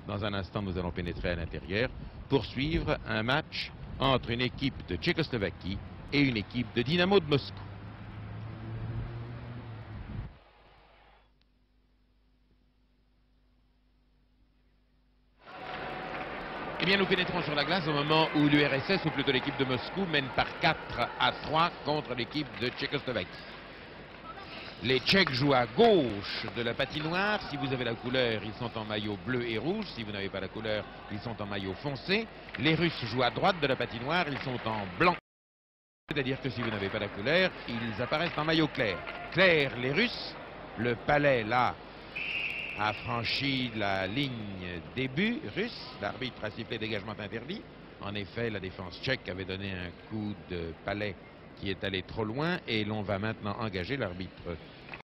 Dans un instant, nous allons pénétrer à l'intérieur pour suivre un match entre une équipe de Tchécoslovaquie et une équipe de Dynamo de Moscou. Eh bien, nous pénétrons sur la glace au moment où l'URSS, ou plutôt l'équipe de Moscou, mène par 4-3 contre l'équipe de Tchécoslovaquie. Les Tchèques jouent à gauche de la patinoire. Si vous avez la couleur, ils sont en maillot bleu et rouge. Si vous n'avez pas la couleur, ils sont en maillot foncé. Les Russes jouent à droite de la patinoire. Ils sont en blanc. C'est-à-dire que si vous n'avez pas la couleur, ils apparaissent en maillot clair. Clair, les Russes. Le Palais, là, a franchi la ligne début russe. L'arbitre a sifflé dégagement interdit. En effet, la défense tchèque avait donné un coup de Palais qui est allé trop loin et l'on va maintenant engager, l'arbitre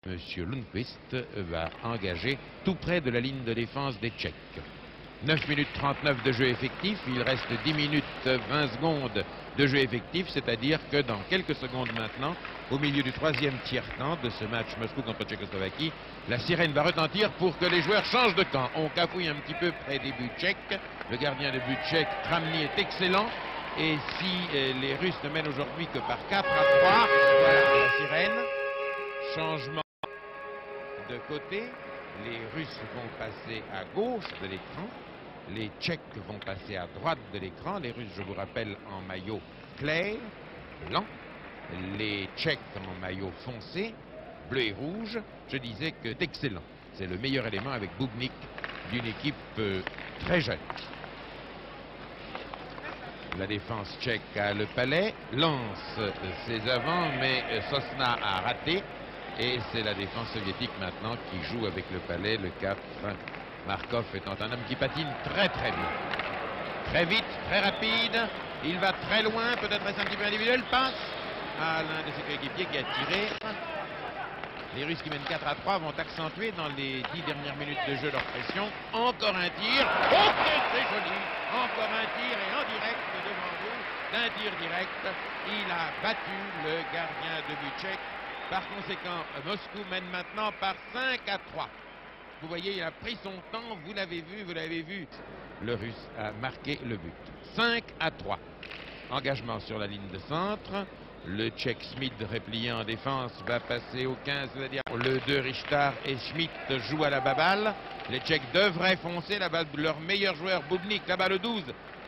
M. Lundqvist va engager tout près de la ligne de défense des Tchèques. 9 minutes 39 de jeu effectif, il reste 10 minutes 20 secondes de jeu effectif, c'est-à-dire que dans quelques secondes maintenant, au milieu du troisième tiers-temps de ce match Moscou contre Tchécoslovaquie, la sirène va retentir pour que les joueurs changent de camp. On cafouille un petit peu près des buts tchèques, le gardien de but tchèque Kramny est excellent. Et si les Russes ne mènent aujourd'hui que par 4-3, voilà la sirène. Changement de côté. Les Russes vont passer à gauche de l'écran. Les Tchèques vont passer à droite de l'écran. Les Russes, je vous rappelle, en maillot clair, blanc. Les Tchèques en maillot foncé, bleu et rouge. Je disais que c'est excellent. C'est le meilleur élément avec Bubnik d'une équipe très jeune. La défense tchèque a le Palais, lance ses avants, mais Sosna a raté. Et c'est la défense soviétique maintenant qui joue avec le Palais, le 4. Markov étant un homme qui patine très très bien. Très vite, très rapide, il va très loin, peut-être est-ce un petit peu individuel, passe à l'un de ses coéquipiers qui a tiré. Les Russes qui mènent 4-3 vont accentuer dans les 10 dernières minutes de jeu leur pression. Encore un tir. Oh, c'est joli. Encore un tir et en direct devant vous. D'un tir direct, il a battu le gardien de but tchèque. Par conséquent, Moscou mène maintenant par 5-3. Vous voyez, il a pris son temps. Vous l'avez vu, vous l'avez vu. Le Russe a marqué le but. 5-3. Engagement sur la ligne de centre. Le Tchèque Schmidt replié en défense va passer au 15, c'est-à-dire le 2 Richter et Schmidt jouent à la baballe. Les Tchèques devraient foncer, la balle, leur meilleur joueur Bubnik, la balle 12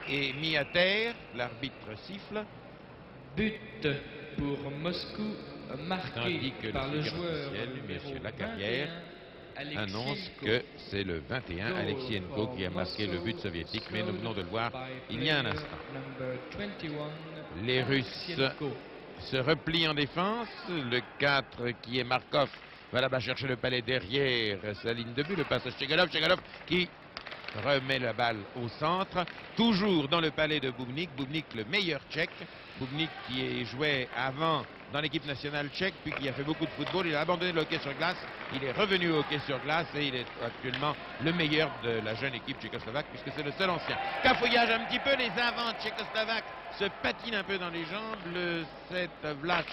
est mis à terre. L'arbitre siffle. But pour Moscou marqué par le joueur Monsieur Lacarrière annonce que c'est le 21 Alexienko qui a marqué le but soviétique, mais nous venons de le voir il y a un instant. Les Russes se replient en défense. Le 4 qui est Markov va là-bas chercher le Palais derrière sa ligne de but. Le passe à Chegalov. Chegalov qui remet la balle au centre. Toujours dans le Palais de Bubnik. Bubnik le meilleur tchèque. Bubnik qui jouait avant dans l'équipe nationale tchèque, puis qui a fait beaucoup de football. Il a abandonné le hockey sur glace. Il est revenu au hockey sur glace et il est actuellement le meilleur de la jeune équipe tchécoslovaque puisque c'est le seul ancien. Cafouillage un petit peu, les avants tchécoslovaques se patinent un peu dans les jambes. Le 7 Vlach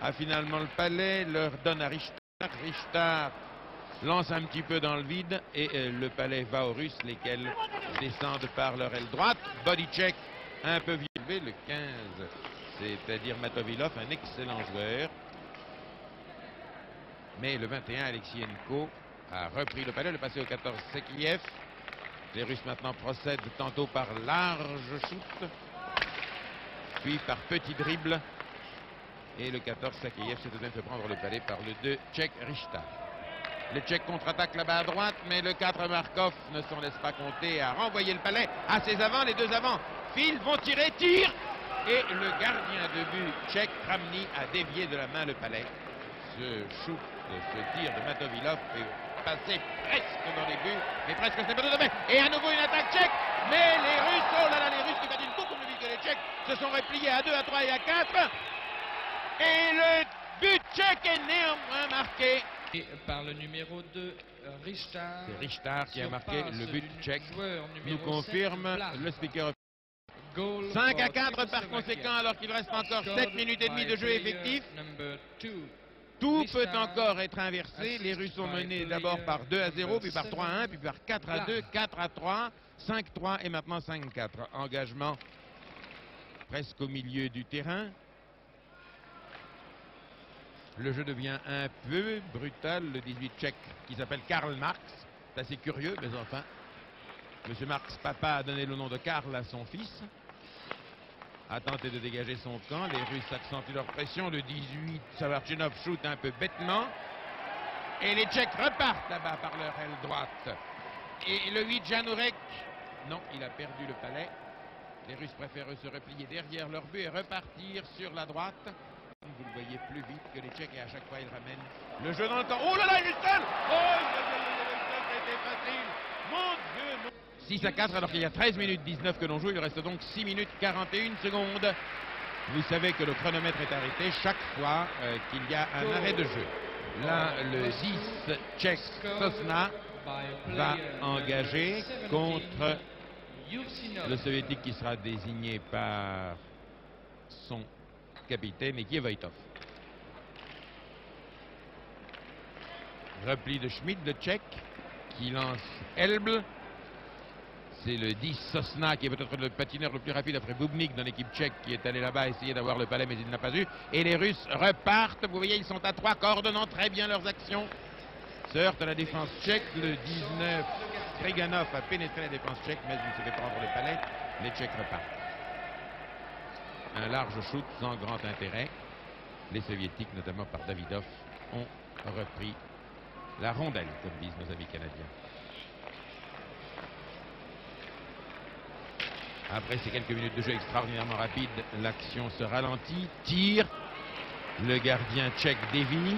a finalement le Palais, leur donne à Richter. Richter lance un petit peu dans le vide et le Palais va aux Russes, lesquels descendent par leur aile droite. Body check un peu élevé, le 15, c'est-à-dire Matovilov, un excellent joueur. Mais le 21, Alexienko, a repris le Palais, le passé au 14, Sekiev. Les Russes maintenant procèdent tantôt par large shoot, puis par petit dribble. Et le 14, Sakiev, se fait prendre le Palais par le 2, Tchèque Richter. Le Tchèque contre-attaque là-bas à droite, mais le 4 Markov ne s'en laisse pas compter à renvoyer le Palais à ses avants. Les deux avants filent, vont tirer, tirent. Et le gardien de but tchèque, Kramny, a dévié de la main le Palais. Ce shoot, ce tir de Matovilov est passé presque dans les buts, mais presque c'est pas tout à fait. Et à nouveau une attaque tchèque, mais les Russes, oh là là, les Russes qui battent beaucoup plus vite que les Tchèques, se sont repliés à 2, à 3 et à 4. Et le but tchèque est néanmoins marqué par le numéro 2, Richter. C'est Richter qui a marqué le but tchèque. Nous confirme le speaker. 5-4 par conséquent, alors qu'il reste encore 7 minutes et demie de jeu effectif. Tout peut encore être inversé. Les Russes sont menés d'abord par 2-0, puis par 3-1, puis par 4-2, 4-3, 5-3 et maintenant 5-4. Engagement presque au milieu du terrain. Le jeu devient un peu brutal. Le 18 tchèque qui s'appelle Karl Marx. C'est assez curieux, mais enfin, M. Marx, papa, a donné le nom de Karl à son fils. A tenté de dégager son camp. Les Russes accentuent leur pression. Le 18, Savarchinov shoot un peu bêtement. Et les Tchèques repartent là-bas par leur aile droite. Et le 8, Janurek, non, il a perdu le palais. Les Russes préfèrent se replier derrière leur but et repartir sur la droite. Vous le voyez plus vite que les Tchèques et à chaque fois ils ramènent le jeu dans le camp. Oh là là, il est seul! Oh, c'était facile! Mon Dieu! 6-4 alors qu'il y a 13 minutes 19 que l'on joue. Il reste donc 6 minutes 41 secondes. Vous savez que le chronomètre est arrêté chaque fois qu'il y a un arrêt de jeu. Là, le 10 tchèque Sosna va engager contre le soviétique qui sera désigné par son capitaine et qui est Voitov. Repli de Schmidt, le tchèque, qui lance Elbl. C'est le 10 Sosna qui est peut-être le patineur le plus rapide après Bubnik dans l'équipe tchèque qui est allé là-bas essayer d'avoir le palais mais il n'a pas eu. Et les Russes repartent. Vous voyez, ils sont à 3, coordonnant très bien leurs actions. Se heurte à la défense tchèque. Le 19 Striganov a pénétré la défense tchèque mais il se fait prendre le palais. Les Tchèques repartent. Un large shoot sans grand intérêt. Les Soviétiques, notamment par Davidov, ont repris la rondelle, comme disent nos amis canadiens. Après ces quelques minutes de jeu extraordinairement rapides, l'action se ralentit. Tire. Le gardien tchèque dévie.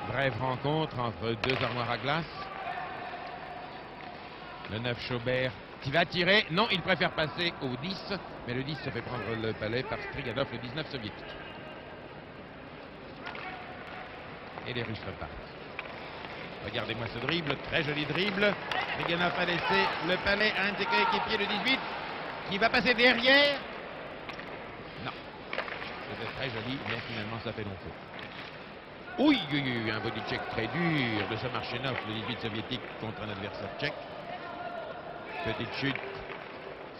Brève rencontre entre deux armoires à glace. Le 9 Chaubert qui va tirer. Non, il préfère passer au 10. Mais le 10 se fait prendre le palais par Striganov, le 19 soviétique. Et les Russes repartent. Regardez-moi ce dribble, très joli dribble. Striganov a laissé le palais à un de ses coéquipiers, le 18, qui va passer derrière. Non. C'était très joli, mais finalement ça fait long feu. Oui, un body check très dur de Samarchenov, le 18 soviétique contre un adversaire tchèque. Petite chute,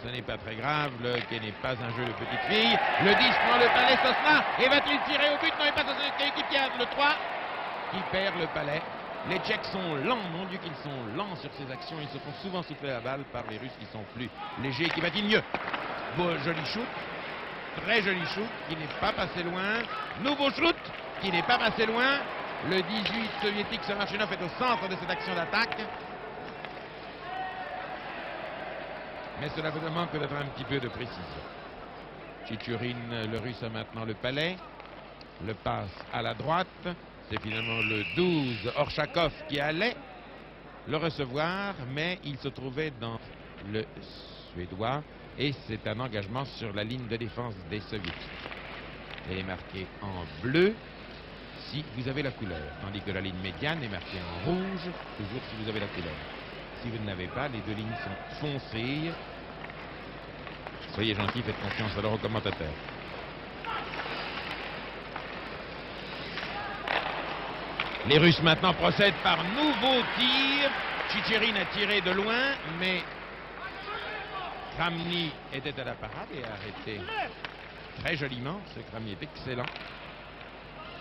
ce n'est pas très grave, le quai n'est pas un jeu de petite fille. Le 10 prend le palais, Sosna, et va-t-il tirer au but? Non, il passe à son coéquipier, le 3, qui perd le palais. Les Tchèques sont lents, mon Dieu qu'ils sont lents sur ces actions. Ils se font souvent souffler la balle par les Russes qui sont plus légers et qui patinent mieux. Beau, joli shoot, très joli shoot, qui n'est pas passé loin. Nouveau shoot, qui n'est pas passé loin. Le 18 soviétique Samarchenov est au centre de cette action d'attaque. Mais cela vous demande peut-être un petit peu de précision. Tchitchourine, le Russe, a maintenant le palais. Le passe à la droite. C'est finalement le 12 Orchakov qui allait le recevoir, mais il se trouvait dans le Suédois et c'est un engagement sur la ligne de défense des Soviétiques. Elle est marquée en bleu si vous avez la couleur, tandis que la ligne médiane est marquée en rouge, toujours si vous avez la couleur. Si vous ne l'avez pas, les deux lignes sont foncées. Soyez gentils, faites confiance alors aux commentateurs. Les Russes maintenant procèdent par nouveau tir. Tchitchourine a tiré de loin, mais Kramny était à la parade et a arrêté très joliment. Ce Kramny est excellent.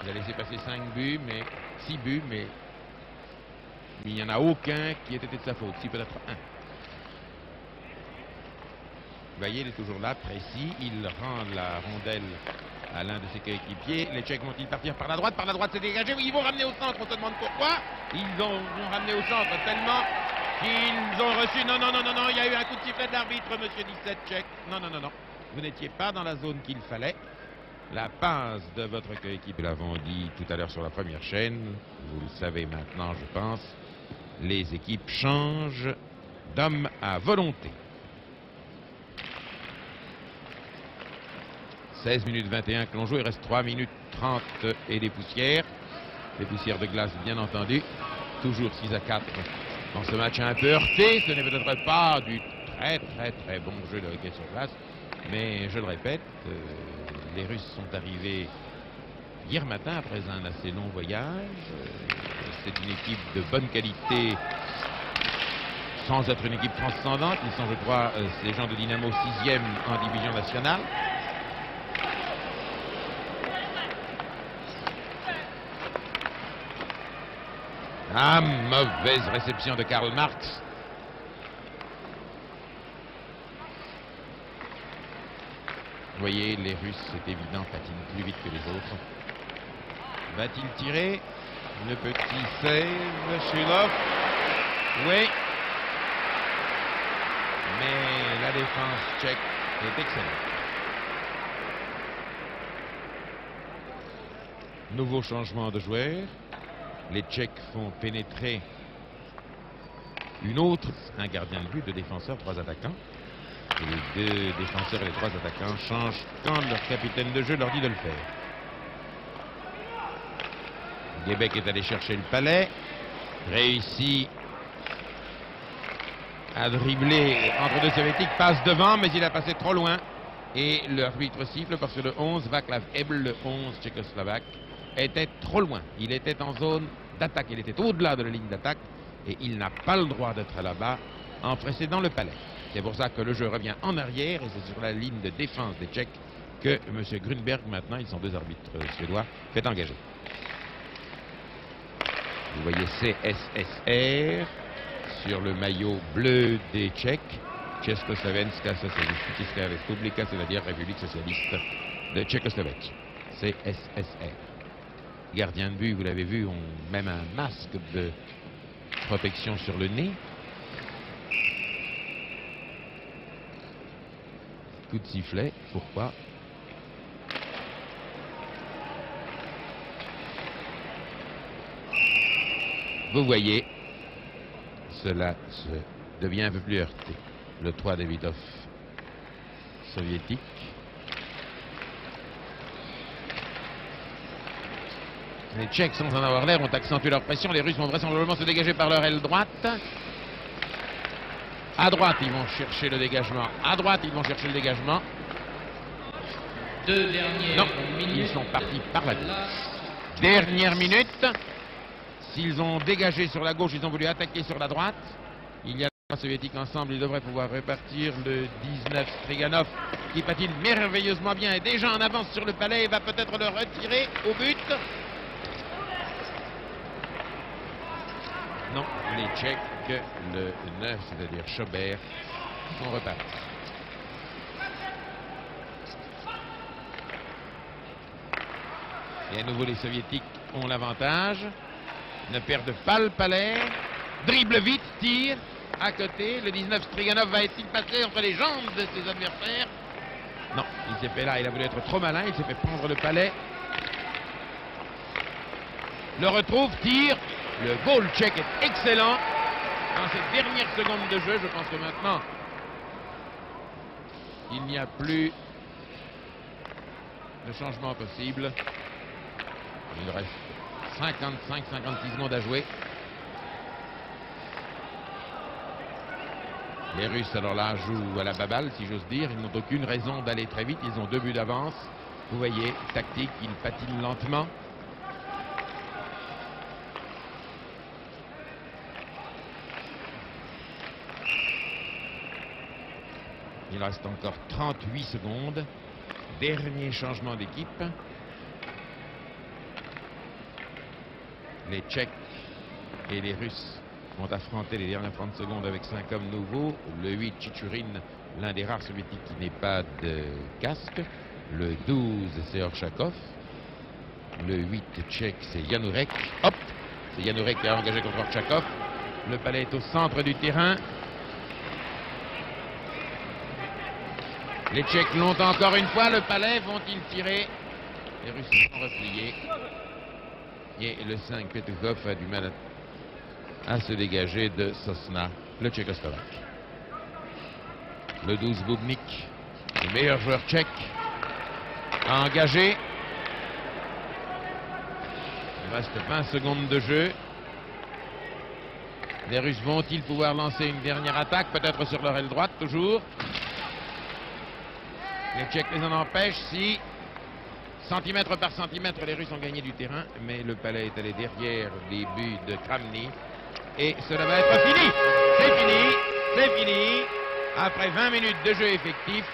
Il a laissé passer 5 buts, mais 6 buts, mais il n'y en a aucun qui ait été de sa faute. Si peut-être un. Vous voyez, il est toujours là, précis. Il rend la rondelle à l'un de ses coéquipiers. Les Tchèques vont-ils partir par la droite? Par la droite, c'est dégagé. Oui, ils vont ramener au centre. On se demande pourquoi. Ils vont ramener au centre tellement qu'ils ont reçu. Non, non, non, non, non. Il y a eu un coup de sifflet de l'arbitre, monsieur 17 Tchèque. Non, non, non, non. Vous n'étiez pas dans la zone qu'il fallait. La passe de votre coéquipier, nous l'avons dit tout à l'heure sur la première chaîne. Vous le savez maintenant, je pense. Les équipes changent d'homme à volonté. 16 minutes 21 que l'on joue, il reste 3 minutes 30 et des poussières. Les poussières de glace, bien entendu. Toujours 6-4 dans ce match un peu heurté. Ce n'est peut-être pas du très bon jeu de hockey sur glace. Mais je le répète, les Russes sont arrivés hier matin après un assez long voyage. C'est une équipe de bonne qualité, sans être une équipe transcendante. Ils sont, je crois, ces gens de Dynamo 6e en division nationale. Ah, mauvaise réception de Karl Marx. Vous voyez, les Russes, c'est évident, patinent plus vite que les autres. Va-t-il tirer? Le petit save, Shilov. Oui. Mais la défense tchèque est excellente. Nouveau changement de joueur. Les Tchèques font pénétrer un gardien de but, deux défenseurs, trois attaquants. Et les deux défenseurs et les trois attaquants changent quand leur capitaine de jeu leur dit de le faire. Québec est allé chercher le palais, réussit à dribbler entre deux soviétiques, passe devant, mais il a passé trop loin. Et l'arbitre siffle parce que le 11, Václav Ebel, le 11 tchécoslovaque, était trop loin. Il était en zone d'attaque, il était au-delà de la ligne d'attaque et il n'a pas le droit d'être là-bas en précédant le palais. C'est pour ça que le jeu revient en arrière et c'est sur la ligne de défense des Tchèques que M. Grunberg, maintenant, ils sont deux arbitres suédois, fait engager. Vous voyez CSSR sur le maillot bleu des Tchèques, Československa Socialistická Republika, c'est-à-dire République socialiste de Tchécoslovaquie, CSSR. Gardien de but, vous l'avez vu, ont même un masque de protection sur le nez. Coup de sifflet, pourquoi? Vous voyez, cela devient un peu plus heurté. Le 3 Davidov soviétique. Les Tchèques, sans en avoir l'air, ont accentué leur pression. Les Russes vont vraisemblablement se dégager par leur aile droite. À droite, ils vont chercher le dégagement. À droite, ils vont chercher le dégagement. Deux dernières minutes. Ils sont partis par la gauche. Dernière minute. S'ils ont dégagé sur la gauche, ils ont voulu attaquer sur la droite. Il y a les soviétiques ensemble, ils devraient pouvoir répartir le 19 Striganov qui patine merveilleusement bien et déjà en avance sur le palais et va peut-être le retirer au but. Non, les Tchèques, le 9, c'est-à-dire Schobert, sont repartis. Et à nouveau, les Soviétiques ont l'avantage. Ne perdent pas le palais. Dribble vite, tire à côté. Le 19 Striganov va-t-il passer entre les jambes de ses adversaires? Non, il s'est fait là, il a voulu être trop malin, il s'est fait prendre le palais. Le retrouve, tire. Le goal tchèque est excellent. Dans cette dernière seconde de jeu, je pense que maintenant, il n'y a plus de changement possible. Il reste 55-56 secondes à jouer. Les Russes, alors là, jouent à la baballe, si j'ose dire. Ils n'ont aucune raison d'aller très vite. Ils ont 2 buts d'avance. Vous voyez, tactique, ils patinent lentement. Il reste encore 38 secondes. Dernier changement d'équipe. Les Tchèques et les Russes vont affronter les dernières 30 secondes avec 5 hommes nouveaux. Le 8, Tchitchourine, l'un des rares soviétiques qui n'est pas de casque. Le 12, c'est Orchakov. Le 8 tchèque, c'est Janurek. Hop! C'est Janurek qui a engagé contre Orchakov. Le palais est au centre du terrain. Les Tchèques l'ont encore une fois. Le palais, vont-ils tirer? Les Russes sont repliés. Et le 5, Petukov, a du mal à se dégager de Sosna, le Tchécoslovaque. Le 12, Bubnik, le meilleur joueur tchèque, a engagé. Il reste 20 secondes de jeu. Les Russes vont-ils pouvoir lancer une dernière attaque, peut-être sur leur aile droite, toujours? Les Tchèques les en empêchent. Si, centimètre par centimètre, les Russes ont gagné du terrain, mais le Palais est allé derrière les buts de Kramny. Et cela va être fini. C'est fini. C'est fini. Après 20 minutes de jeu effectif,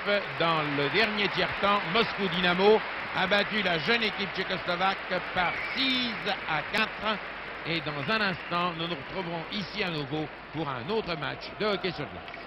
dans le dernier tiers-temps, Moscou Dynamo a battu la jeune équipe tchécoslovaque par 6-4. Et dans un instant, nous nous retrouverons ici à nouveau pour un autre match de hockey sur glace.